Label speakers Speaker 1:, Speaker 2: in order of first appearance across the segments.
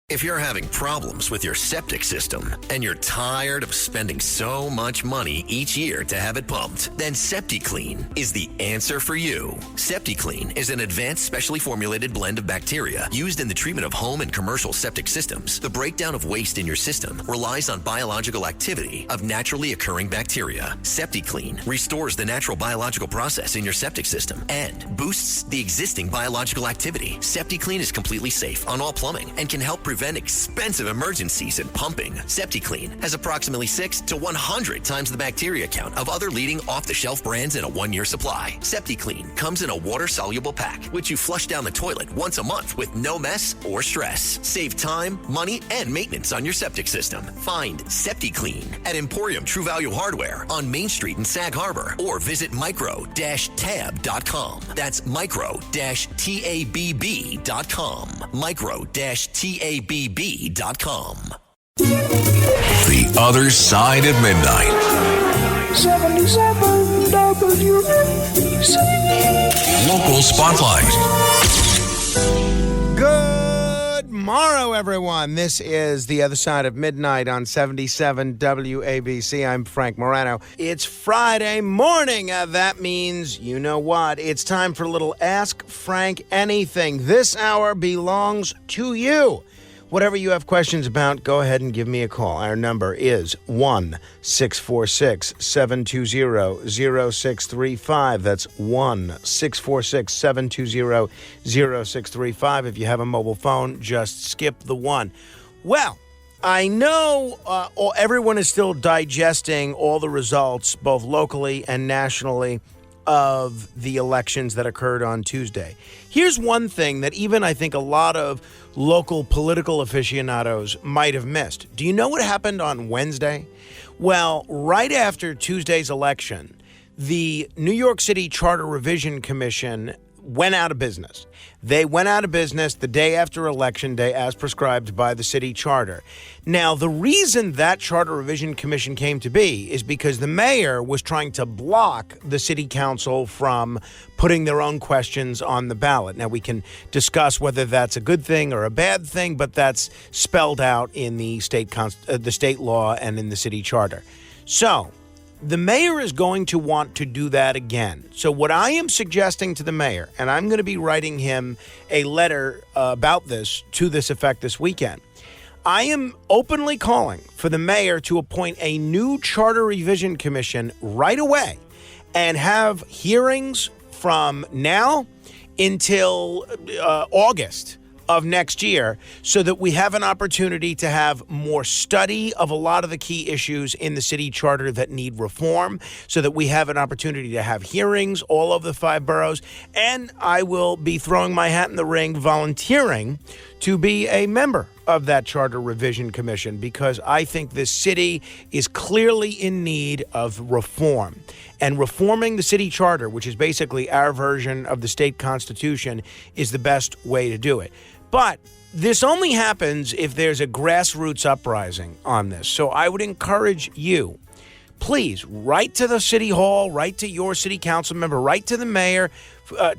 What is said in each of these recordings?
Speaker 1: If you're having problems with your septic system and you're tired of spending so much money each year to have it pumped, then SeptiClean is the answer for you. SeptiClean is an advanced specially formulated blend of bacteria used in the treatment of home and commercial septic systems. The breakdown of waste in your system relies on biological activity of naturally occurring bacteria. SeptiClean restores the natural biological process in your septic system and boosts the existing biological activity. SeptiClean is completely safe on all plumbing and can help prevent expensive emergencies in pumping. SeptiClean has approximately 6 to 100 times the bacteria count of other leading off-the-shelf brands in a 1-year supply. SeptiClean comes in a water-soluble pack, which you flush down the toilet once a month with no mess or stress. Save time, money, and maintenance on your septic system. Find SeptiClean at Emporium True Value Hardware on Main Street in Sag Harbor or visit micro-tab.com. That's micro-tabb.com. Micro-tabb.com.
Speaker 2: The Other Side of Midnight.
Speaker 3: 77 WABC.
Speaker 2: Local Spotlight.
Speaker 4: Good morrow, everyone. This is The Other Side of Midnight on 77 WABC. I'm Frank Morano. It's Friday morning. That means, you know what? It's time for a little Ask Frank Anything. This hour belongs to you. Whatever you have questions about, go ahead and give me a call. Our number is 1-646-720-0635. That's 1-646-720-0635. If you have a mobile phone, just skip the 1. Well, I know everyone is still digesting all the results, both locally and nationally, of the elections that occurred on Tuesday. Here's one thing that even I think a lot of local political aficionados might have missed. Do you know what happened on Wednesday? Well, right after Tuesday's election, the New York City Charter Revision Commission went out of business. They went out of business the day after Election Day as prescribed by the city charter. Now, the reason that Charter Revision Commission came to be is because the mayor was trying to block the city council from putting their own questions on the ballot. Now, we can discuss whether that's a good thing or a bad thing, but that's spelled out in the state law and in the city charter. So, the mayor is going to want to do that again. So what I am suggesting to the mayor, and I'm going to be writing him a letter about this to this effect this weekend, I am openly calling for the mayor to appoint a new Charter Revision Commission right away and have hearings from now until August of next year so that we have an opportunity to have more study of a lot of the key issues in the city charter that need reform, so that we have an opportunity to have hearings all over the 5 boroughs. And I will be throwing my hat in the ring, volunteering to be a member of that Charter Revision Commission, because I think this city is clearly in need of reform. And reforming the city charter, which is basically our version of the state constitution, is the best way to do it. But this only happens if there's a grassroots uprising on this. So I would encourage you, please write to the city hall, write to your city council member, write to the mayor,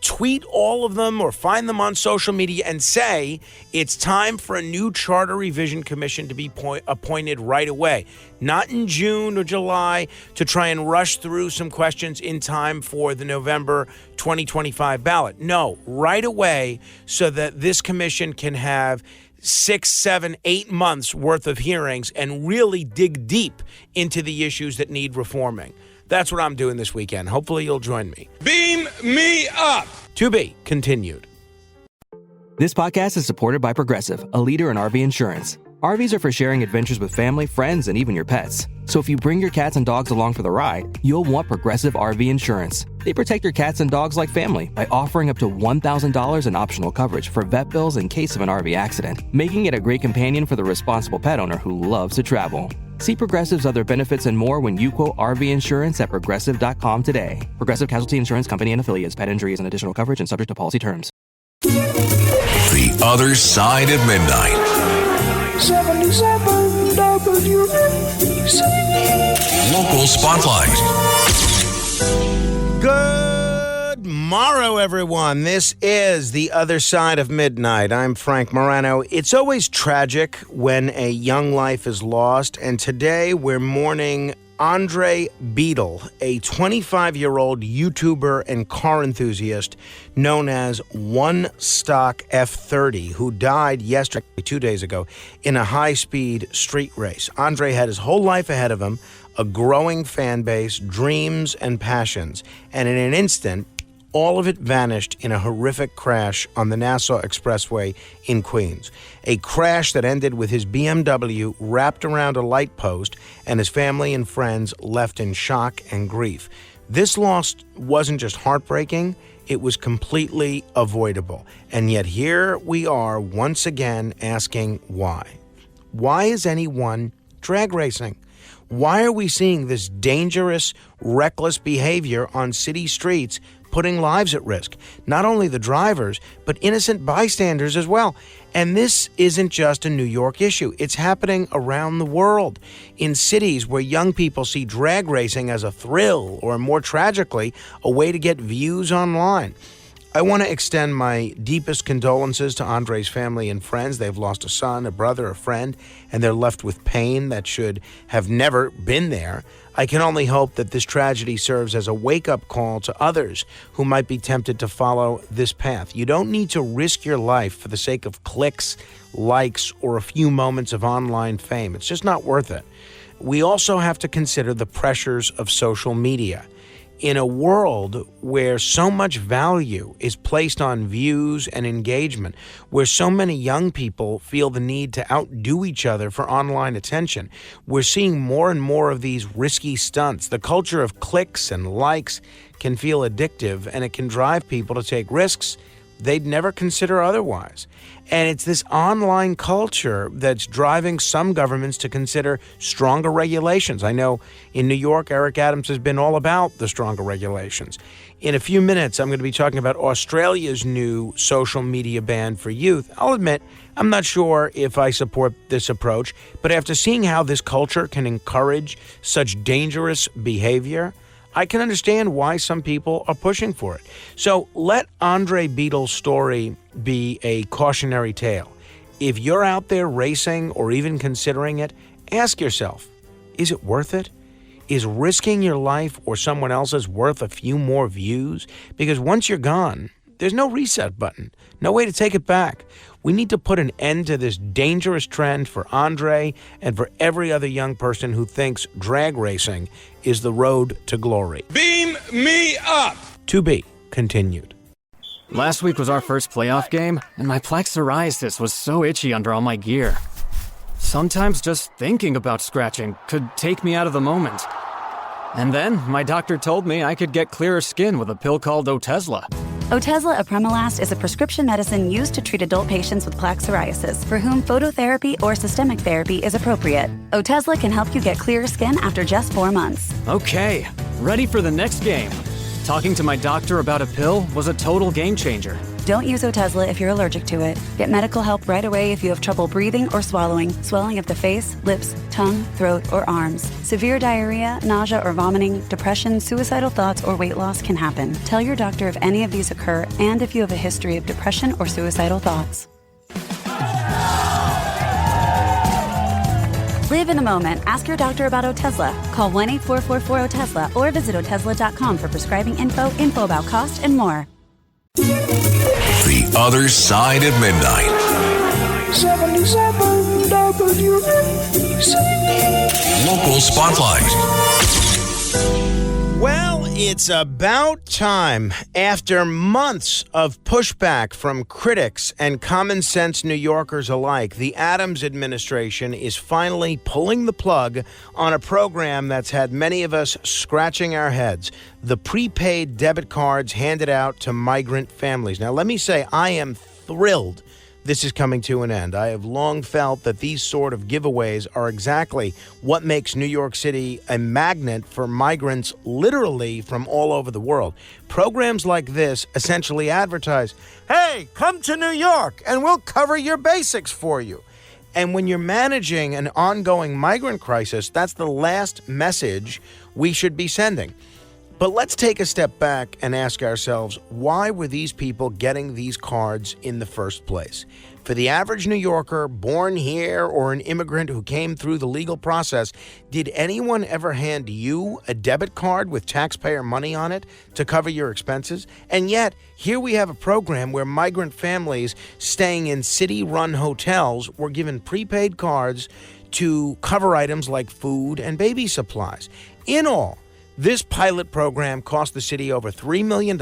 Speaker 4: tweet all of them or find them on social media and say it's time for a new Charter Revision Commission to be appointed right away. Not in June or July to try and rush through some questions in time for the November 2025 ballot. No, right away so that this commission can have 6, 7, 8 months worth of hearings and really dig deep into the issues that need reforming. That's what I'm doing this weekend. Hopefully you'll join me.
Speaker 5: Beam me up!
Speaker 4: To be continued.
Speaker 6: This podcast is supported by Progressive, a leader in RV insurance. RVs are for sharing adventures with family, friends, and even your pets. So if you bring your cats and dogs along for the ride, you'll want Progressive RV insurance. They protect your cats and dogs like family by offering up to $1,000 in optional coverage for vet bills in case of an RV accident, making it a great companion for the responsible pet owner who loves to travel. See Progressive's other benefits and more when you quote RV insurance at Progressive.com today. Progressive Casualty Insurance Company and Affiliates. Pet injury is an additional coverage and subject to policy terms.
Speaker 2: The Other Side of Midnight.
Speaker 3: 77 WABC.
Speaker 2: Local Spotlight.
Speaker 4: Good Tomorrow, everyone. This is The Other Side of Midnight. I'm Frank Morano. It's always tragic when a young life is lost, and today we're mourning Andre Beadle, a 25-year-old YouTuber and car enthusiast known as One Stock F30, who died yesterday, 2 days ago, in a high-speed street race. Andre had his whole life ahead of him, a growing fan base, dreams, and passions, and in an instant, all of it vanished in a horrific crash on the Nassau Expressway in Queens. A crash that ended with his BMW wrapped around a light post and his family and friends left in shock and grief. This loss wasn't just heartbreaking, it was completely avoidable. And yet here we are once again asking why. Why is anyone drag racing? Why are we seeing this dangerous, reckless behavior on city streets putting lives at risk? Not only the drivers, but innocent bystanders as well. And this isn't just a New York issue. It's happening around the world, in cities where young people see drag racing as a thrill or, more tragically, a way to get views online. I want to extend my deepest condolences to Andre's family and friends. They've lost a son, a brother, a friend, and they're left with pain that should have never been there. I can only hope that this tragedy serves as a wake-up call to others who might be tempted to follow this path. You don't need to risk your life for the sake of clicks, likes, or a few moments of online fame. It's just not worth it. We also have to consider the pressures of social media. In a world where so much value is placed on views and engagement, where so many young people feel the need to outdo each other for online attention, we're seeing more and more of these risky stunts. The culture of clicks and likes can feel addictive, and it can drive people to take risks they'd never consider otherwise. And it's this online culture that's driving some governments to consider stronger regulations. I know in New York, Eric Adams has been all about the stronger regulations. In a few minutes, I'm going to be talking about Australia's new social media ban for youth. I'll admit, I'm not sure if I support this approach, but after seeing how this culture can encourage such dangerous behavior, I can understand why some people are pushing for it. So let Andre Beadle's story be a cautionary tale. If you're out there racing or even considering it, ask yourself, is it worth it? Is risking your life or someone else's worth a few more views? Because once you're gone, there's no reset button, no way to take it back. We need to put an end to this dangerous trend for Andre and for every other young person who thinks drag racing is the road to glory.
Speaker 5: Beam me up!
Speaker 4: To be continued.
Speaker 7: Last week was our first playoff game, and my plaque psoriasis was so itchy under all my gear. Sometimes just thinking about scratching could take me out of the moment. And then my doctor told me I could get clearer skin with a pill called Otezla.
Speaker 8: Otezla apremilast is a prescription medicine used to treat adult patients with plaque psoriasis for whom phototherapy or systemic therapy is appropriate. Otezla can help you get clearer skin after just 4 months.
Speaker 7: Okay, ready for the next game. Talking to my doctor about a pill was a total game changer.
Speaker 8: Don't use Otezla if you're allergic to it. Get medical help right away if you have trouble breathing or swallowing, swelling of the face, lips, tongue, throat, or arms. Severe diarrhea, nausea or vomiting, depression, suicidal thoughts, or weight loss can happen. Tell your doctor if any of these occur and if you have a history of depression or suicidal thoughts. Live in the moment. Ask your doctor about Otezla. Call 1-844-4-OTEZLA or visit Otezla.com for prescribing info about cost, and more.
Speaker 2: The Other Side of Midnight.
Speaker 3: 77 WNBC.
Speaker 2: Local Spotlight.
Speaker 4: Well, it's about time. After months of pushback from critics and common sense New Yorkers alike, the Adams administration is finally pulling the plug on a program that's had many of us scratching our heads: the prepaid debit cards handed out to migrant families. Now, let me say, I am thrilled this is coming to an end. I have long felt that these sort of giveaways are exactly what makes New York City a magnet for migrants literally from all over the world. Programs like this essentially advertise, hey, come to New York and we'll cover your basics for you. And when you're managing an ongoing migrant crisis, that's the last message we should be sending. But let's take a step back and ask ourselves, why were these people getting these cards in the first place? For the average New Yorker, born here or an immigrant who came through the legal process, did anyone ever hand you a debit card with taxpayer money on it to cover your expenses? And yet, here we have a program where migrant families staying in city-run hotels were given prepaid cards to cover items like food and baby supplies. In all, this pilot program cost the city over $3 million,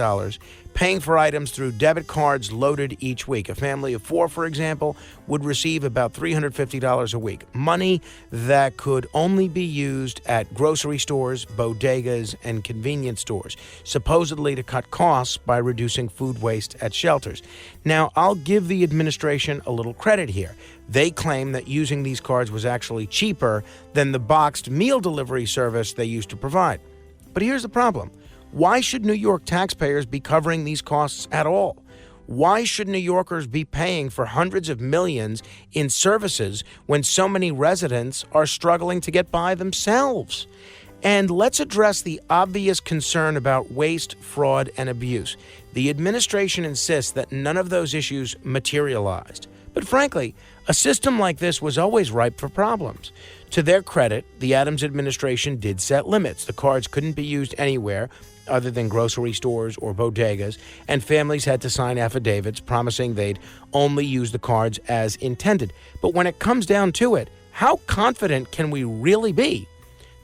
Speaker 4: paying for items through debit cards loaded each week. A family of 4, for example, would receive about $350 a week, money that could only be used at grocery stores, bodegas, and convenience stores, supposedly to cut costs by reducing food waste at shelters. Now, I'll give the administration a little credit here. They claim that using these cards was actually cheaper than the boxed meal delivery service they used to provide. But here's the problem. Why should New York taxpayers be covering these costs at all? Why should New Yorkers be paying for hundreds of millions in services when so many residents are struggling to get by themselves? And let's address the obvious concern about waste, fraud, and abuse. The administration insists that none of those issues materialized. But frankly, a system like this was always ripe for problems. To their credit, the Adams administration did set limits. The cards couldn't be used anywhere other than grocery stores or bodegas, and families had to sign affidavits promising they'd only use the cards as intended. But when it comes down to it, how confident can we really be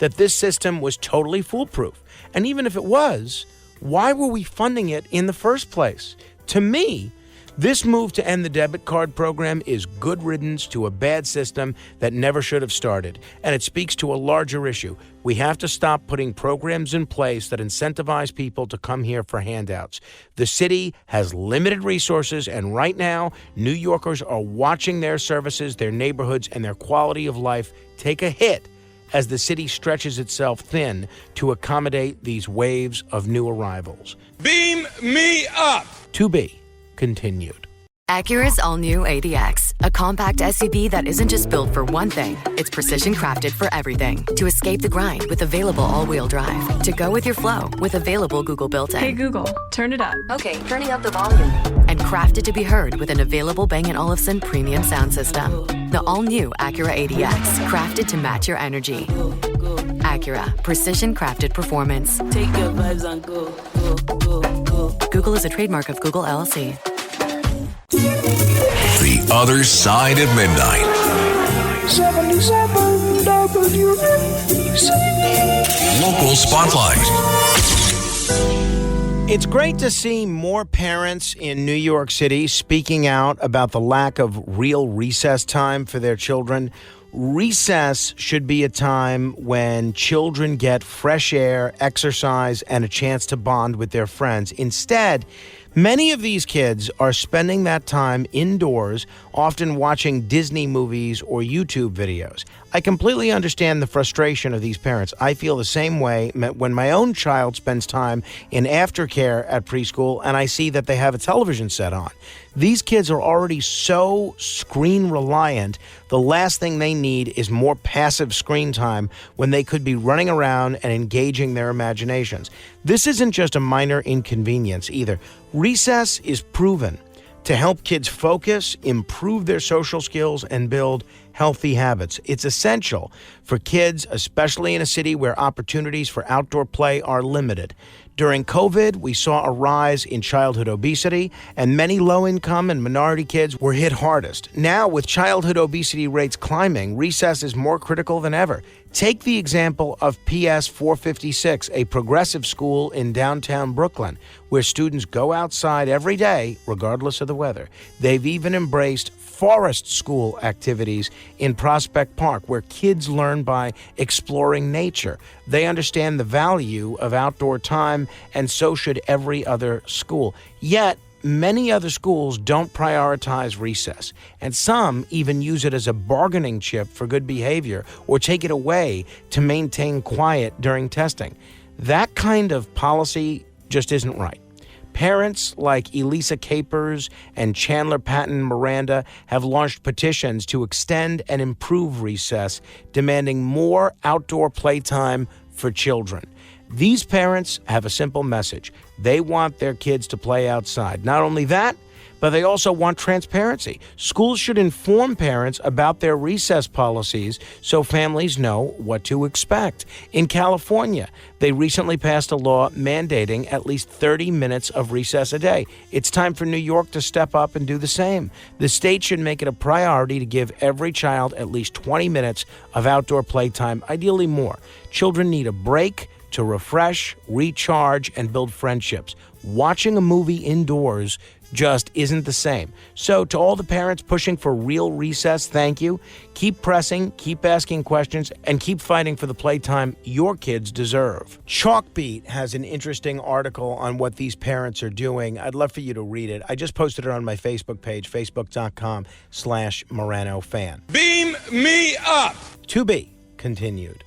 Speaker 4: that this system was totally foolproof? And even if it was, why were we funding it in the first place? To me, this move to end the debit card program is good riddance to a bad system that never should have started, and it speaks to a larger issue. We have to stop putting programs in place that incentivize people to come here for handouts. The city has limited resources, and right now, New Yorkers are watching their services, their neighborhoods, and their quality of life take a hit as the city stretches itself thin to accommodate these waves of new arrivals.
Speaker 5: Beam me up!
Speaker 4: To be continued.
Speaker 9: Acura's all-new ADX, a compact SUV that isn't just built for one thing. It's precision crafted for everything. To escape the grind with available all-wheel drive. To go with your flow with available Google built-in.
Speaker 10: Hey Google, turn it up.
Speaker 9: Okay, turning up the volume. And crafted to be heard with an available Bang & Olufsen premium sound system. The all-new Acura ADX, crafted to match your energy. Acura, precision crafted performance.
Speaker 11: Take your vibes and go.
Speaker 9: Google is a trademark of Google LLC.
Speaker 2: The Other Side of Midnight.
Speaker 3: 77 WNBC.
Speaker 2: Local Spotlight.
Speaker 4: It's great to see more parents in New York City speaking out about the lack of real recess time for their children. Recess should be a time when children get fresh air, exercise, and a chance to bond with their friends. Instead, many of these kids are spending that time indoors, often watching Disney movies or YouTube videos. I completely understand the frustration of these parents. I feel the same way when my own child spends time in aftercare at preschool and I see that they have a television set on. These kids are already so screen reliant. The last thing they need is more passive screen time when they could be running around and engaging their imaginations. This isn't just a minor inconvenience either. Recess is proven to help kids focus, improve their social skills, and build healthy habits. It's essential for kids, especially in a city where opportunities for outdoor play are limited. During COVID, we saw a rise in childhood obesity, and many low-income and minority kids were hit hardest. Now, with childhood obesity rates climbing, recess is more critical than ever. Take the example of PS 456, a progressive school in downtown Brooklyn, where students go outside every day, regardless of the weather. They've even embraced forest school activities in Prospect Park, where kids learn by exploring nature. They understand the value of outdoor time, and so should every other school. Yet, many other schools don't prioritize recess, and some even use it as a bargaining chip for good behavior or take it away to maintain quiet during testing. That kind of policy just isn't right. Parents like Elisa Capers and Chandler Patton Miranda have launched petitions to extend and improve recess, demanding more outdoor playtime for children. These parents have a simple message. They want their kids to play outside. Not only that, but they also want transparency. Schools should inform parents about their recess policies so families know what to expect. In California, they recently passed a law mandating at least 30 minutes of recess a day. It's time for New York to step up and do the same. The state should make it a priority to give every child at least 20 minutes of outdoor playtime, ideally more. Children need a break to refresh, recharge, and build friendships. Watching a movie indoors just isn't the same. So to all the parents pushing for real recess, thank you. Keep pressing, keep asking questions, and keep fighting for the playtime your kids deserve. Chalkbeat has an interesting article on what these parents are doing. I'd love for you to read it. I just posted it on my Facebook page, facebook.com/Morano fan.
Speaker 5: Beam me up.
Speaker 4: To be continued.